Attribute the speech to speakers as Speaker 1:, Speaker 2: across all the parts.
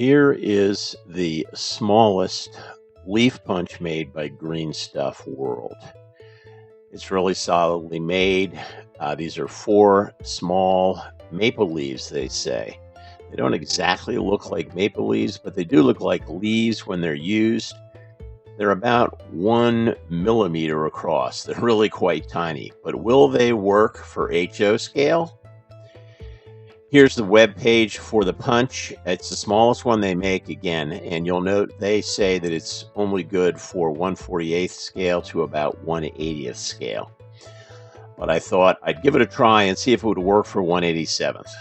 Speaker 1: Here is the smallest leaf punch made by Green Stuff World. It's really solidly made. These are 4 small maple leaves, they say. They don't exactly look like maple leaves, but they do look like leaves when they're used. They're about 1 millimeter across. They're really quite tiny, but will they work for HO scale? Here's the web page for the punch. It's the smallest one they make again, and you'll note they say that it's only good for 1/48th scale to about 1/80th scale. But I thought I'd give it a try and see if it would work for 1/87th.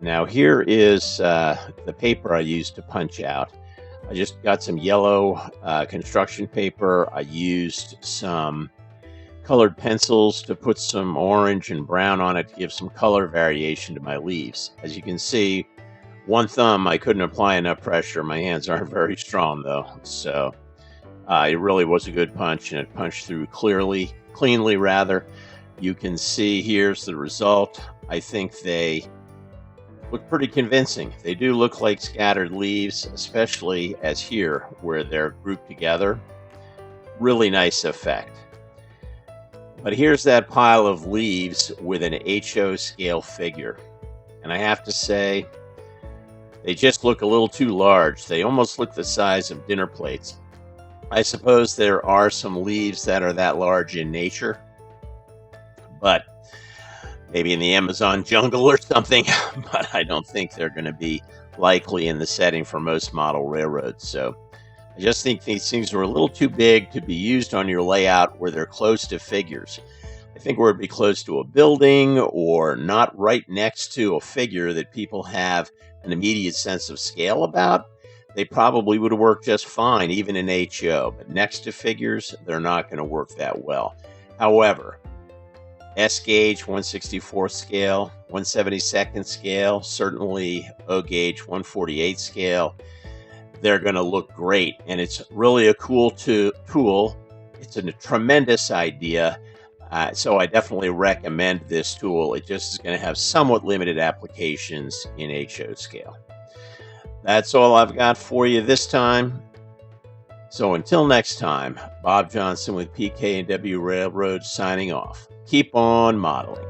Speaker 1: Now here is the paper I used to punch out. I just got some yellow construction paper. I used some colored pencils to put some orange and brown on it to give some color variation to my leaves. As you can see, one thumb, I couldn't apply enough pressure. My hands aren't very strong though. So it really was a good punch, and it punched through cleanly rather. You can see here's the result. I think they look pretty convincing. They do look like scattered leaves, especially as here where they're grouped together. Really nice effect. But here's that pile of leaves with an HO scale figure. And I have to say, they just look a little too large. They almost look the size of dinner plates. I suppose there are some leaves that are that large in nature, but maybe in the Amazon jungle or something, but I don't think they're going to be likely in the setting for most model railroads. So I just think these things are a little too big to be used on your layout where they're close to figures. I think where it'd be close to a building or not right next to a figure that people have an immediate sense of scale about, they probably would have worked just fine, even in HO. But next to figures, they're not going to work that well. However, S gauge 1/64th scale, 1/72nd scale, certainly O gauge 1/48th scale, they're going to look great. And it's really a cool tool. It's a tremendous idea. So I definitely recommend this tool. It just is going to have somewhat limited applications in HO scale. That's all I've got for you this time. So until next time, Bob Johnson with PK&W Railroad signing off. Keep on modeling.